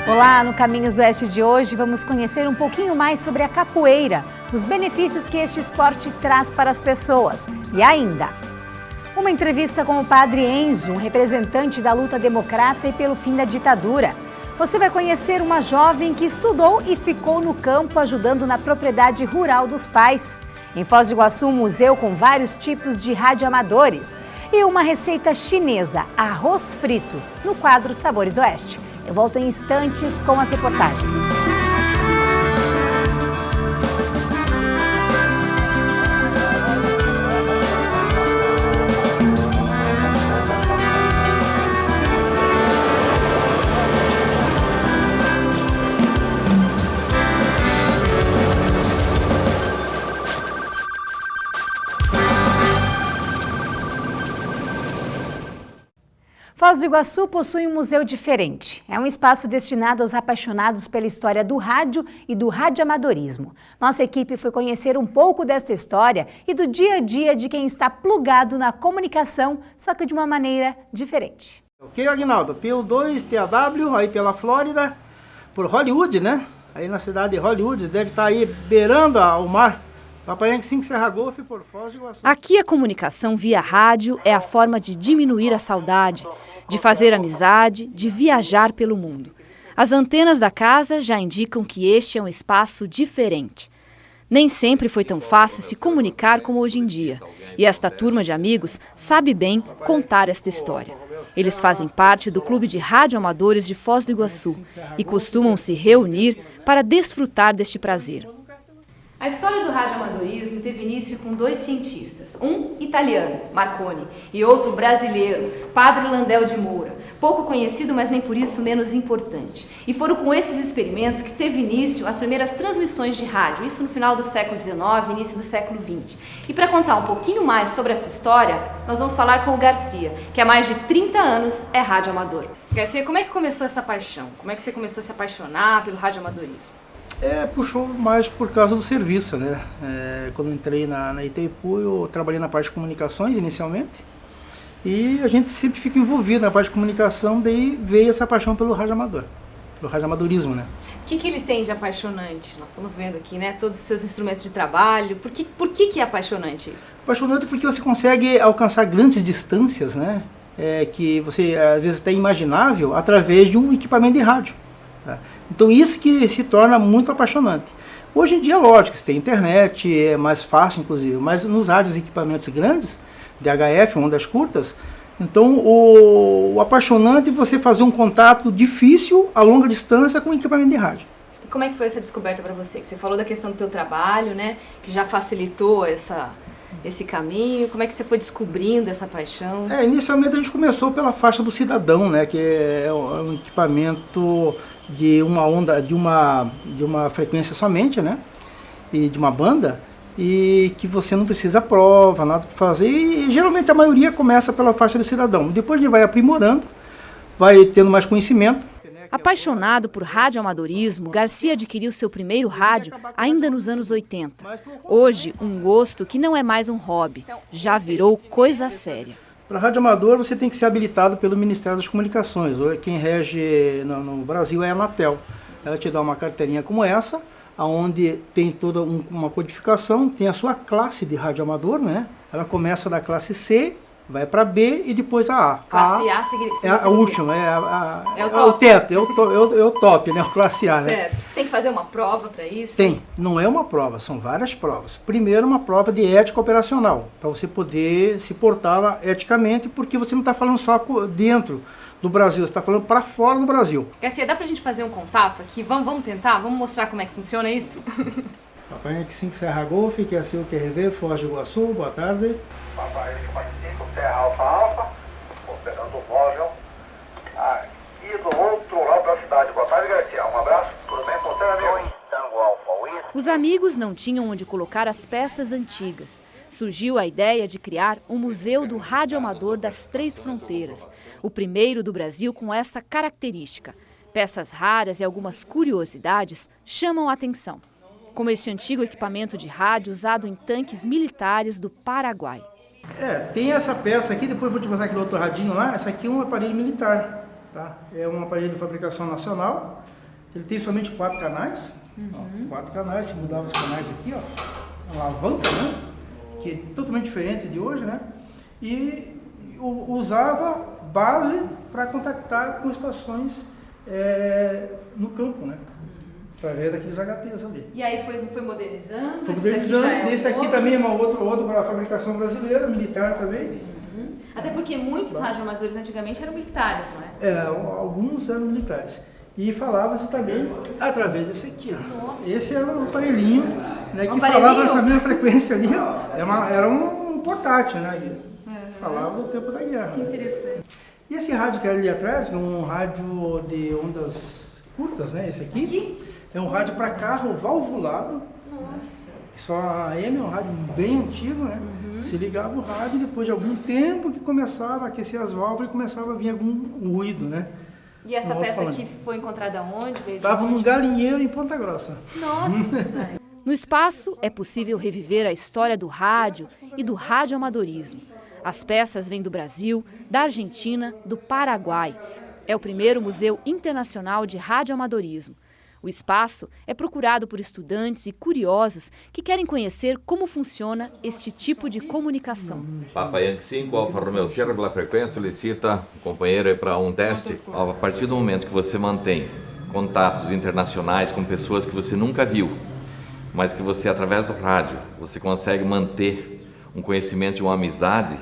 Olá, no Caminhos do Oeste de hoje vamos conhecer um pouquinho mais sobre a capoeira, os benefícios que este esporte traz para as pessoas e ainda uma entrevista com o Padre Enzo, um representante da luta democrata e pelo fim da ditadura. Você vai conhecer uma jovem que estudou e ficou no campo ajudando na propriedade rural dos pais. Em Foz do Iguaçu, um museu com vários tipos de radioamadores e uma receita chinesa, arroz frito, no quadro Sabores do Oeste. Eu volto em instantes com as reportagens. Foz do Iguaçu possui um museu diferente. É um espaço destinado aos apaixonados pela história do rádio e do radioamadorismo. Nossa equipe foi conhecer um pouco desta história e do dia a dia de quem está plugado na comunicação, só que de uma maneira diferente. Ok, Aguinaldo, PU2, TAW, aí pela Flórida, por Hollywood, né? Aí na cidade de Hollywood, deve estar aí beirando o mar. Papai Yankee 5 Serra Golf por Foz do Iguaçu. Aqui a comunicação via rádio é a forma de diminuir a saudade, de fazer amizade, de viajar pelo mundo. As antenas da casa já indicam que este é um espaço diferente. Nem sempre foi tão fácil se comunicar como hoje em dia. E esta turma de amigos sabe bem contar esta história. Eles fazem parte do Clube de Radioamadores de Foz do Iguaçu e costumam se reunir para desfrutar deste prazer. A história do radioamadorismo teve início com dois cientistas, um italiano, Marconi, e outro brasileiro, Padre Landel de Moura, pouco conhecido, mas nem por isso menos importante. E foram com esses experimentos que teve início as primeiras transmissões de rádio, isso no final do século XIX, início do século XX. E para contar um pouquinho mais sobre essa história, nós vamos falar com o Garcia, que há mais de 30 anos é radioamador. Garcia, como é que começou essa paixão? Como é que você começou a se apaixonar pelo radioamadorismo? Puxou mais por causa do serviço, né? Quando entrei na Itaipu, eu trabalhei na parte de comunicações inicialmente. E a gente sempre fica envolvido na parte de comunicação, daí veio essa paixão pelo radioamador, pelo radioamadorismo, né? O que ele tem de apaixonante? Nós estamos vendo aqui, né? Todos os seus instrumentos de trabalho. Por que é apaixonante isso? Apaixonante porque você consegue alcançar grandes distâncias, né? Que você às vezes até imaginável através de um equipamento de rádio. Então isso que se torna muito apaixonante. Hoje em dia, lógico, você tem internet, é mais fácil inclusive, mas nos rádios e equipamentos grandes, DHF, ondas curtas, então o apaixonante é você fazer um contato difícil a longa distância com equipamento de rádio. E como é que foi essa descoberta para você? Que você falou da questão do teu trabalho, né? Que já facilitou esse caminho. Como é que você foi descobrindo essa paixão? Inicialmente a gente começou pela faixa do cidadão, né? Que é um equipamento de uma onda, de uma frequência somente, né? E de uma banda, e que você não precisa prova, nada para fazer, e geralmente a maioria começa pela faixa do cidadão. Depois a gente vai aprimorando, vai tendo mais conhecimento. Apaixonado por radioamadorismo, Garcia adquiriu seu primeiro rádio ainda nos anos 80. Hoje, um gosto que não é mais um hobby, já virou coisa séria. Para radioamador, você tem que ser habilitado pelo Ministério das Comunicações. Quem rege no Brasil é a Anatel. Ela te dá uma carteirinha como essa, onde tem toda uma codificação, tem a sua classe de radioamador, né? Ela começa da classe C, vai para B e depois a A. Classe A significa é a última, é o teto, é o top, né? O classe A, né? Certo. Tem que fazer uma prova para isso? Tem. Não é uma prova, são várias provas. Primeiro, uma prova de ética operacional, para você poder se portar eticamente, porque você não está falando só dentro do Brasil, você está falando para fora do Brasil. Garcia, dá para a gente fazer um contato aqui? Vamos tentar? Vamos mostrar como é que funciona isso? Papai Yankee 5 Serra Golf, que é seu QRV, Foz do Iguaçu, boa tarde. Papai Yankee 5 Serra Alfa Alfa, operando o móvel aqui do outro lado da cidade. Boa tarde, Garcia, um abraço, tudo bem com você, amigo? Tango Alfa, Os amigos não tinham onde colocar as peças antigas. Surgiu a ideia de criar um museu do radioamador das Três Fronteiras, o primeiro do Brasil com essa característica. Peças raras e algumas curiosidades chamam a atenção, como este antigo equipamento de rádio usado em tanques militares do Paraguai. Tem essa peça aqui, depois vou te mostrar aquele outro radinho lá. Essa aqui é um aparelho militar, tá? É um aparelho de fabricação nacional, Ele tem somente 4 canais, ó, 4 canais, se mudava os canais aqui, ó, uma alavanca, né? Que é totalmente diferente de hoje, né? E usava base para contactar com estações no campo, né? Através daqueles HTs ali. E aí foi modernizando? Foi modernizando. Esse aqui também é outro para a fabricação brasileira, militar também. Até porque muitos radioamadores antigamente eram militares, não é? Alguns eram militares. E falava-se também através desse aqui, ó. Nossa. Esse era um aparelhinho, né, que falava essa mesma frequência ali, ó. Era um portátil, né? Falava o tempo da guerra. Que interessante. E esse rádio que era ali atrás, é um rádio de ondas curtas, né? Esse aqui. É um rádio para carro valvulado. Nossa. Só a AM é um rádio bem antigo, né? Se ligava o rádio e depois de algum tempo que começava a aquecer as válvulas e começava a vir algum ruído, né? E essa peça aqui foi encontrada onde? Estava num galinheiro em Ponta Grossa. Nossa! No espaço é possível reviver a história do rádio e do radioamadorismo. As peças vêm do Brasil, da Argentina, do Paraguai. É o primeiro museu internacional de radioamadorismo. O espaço é procurado por estudantes e curiosos que querem conhecer como funciona este tipo de comunicação. Papa Yankee 5, Alfa Romeo Sierra, pela frequência, solicita o companheiro para um teste. A partir do momento que você mantém contatos internacionais com pessoas que você nunca viu, mas que você, através do rádio, você consegue manter um conhecimento e uma amizade,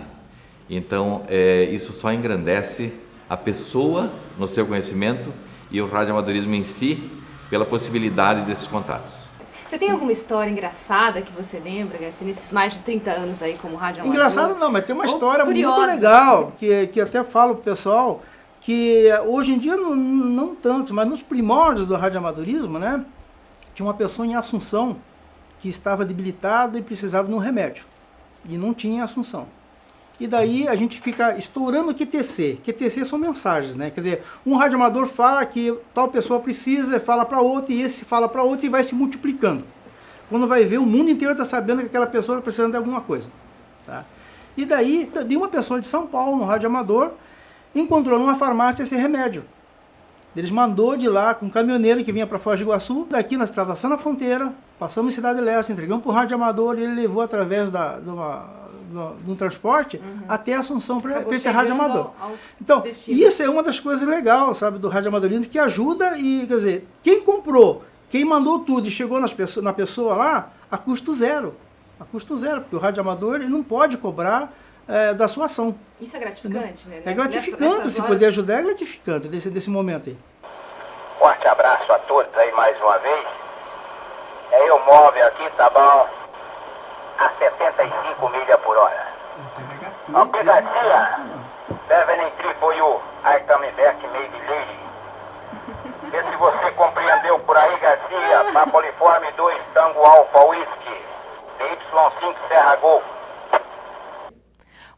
então isso só engrandece a pessoa no seu conhecimento e o radioamadorismo em si, pela possibilidade desses contatos. Você tem alguma história engraçada que você lembra, Garcia, nesses mais de 30 anos aí como radioamador? Engraçado não, mas tem uma história muito legal, que até falo pro pessoal, que hoje em dia não tanto, mas nos primórdios do radioamadorismo, né, tinha uma pessoa em Assunção que estava debilitada e precisava de um remédio, e não tinha em Assunção. E daí a gente fica estourando o QTC. QTC são mensagens, né? Quer dizer, um radioamador fala que tal pessoa precisa, fala para outro, e esse fala para outro e vai se multiplicando. Quando vai ver, o mundo inteiro está sabendo que aquela pessoa está precisando de alguma coisa. Tá? E daí, uma pessoa de São Paulo, um radioamador, encontrou numa farmácia esse remédio. Eles mandou de lá com um caminhoneiro que vinha para Foz do Iguaçu. Daqui nós atravessamos a fronteira, passamos em Cidade Leste, entregamos para o radioamador e ele levou através de um transporte até Assunção para esse radioamador. Então, isso é uma das coisas legais, sabe, do radioamadorismo, que ajuda e, quer dizer, quem comprou, quem mandou tudo e chegou na pessoa lá, a custo zero. A custo zero, porque o radioamador ele não pode cobrar da sua ação. Isso é gratificante, né? É gratificante, se poder ajudar, é gratificante desse momento aí. Forte abraço a todos aí mais uma vez. Eu móvel aqui, tá bom? A 75 milhas por hora. Ok, Garcia? 73 for you. I come back, maybe lady. Vê se você compreendeu por aí, Garcia. Papa Uniforme 2, Tango Alfa Whisky. DY5 Serra Golf.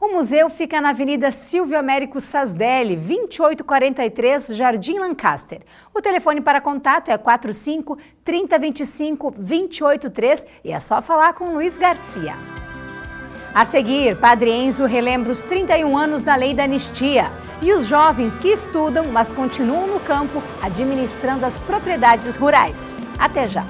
O museu fica na Avenida Silvio Américo Sasdelli, 2843, Jardim Lancaster. O telefone para contato é 45-3025-283 e é só falar com Luiz Garcia. A seguir, Padre Enzo relembra os 31 anos da Lei da Anistia e os jovens que estudam, mas continuam no campo, administrando as propriedades rurais. Até já!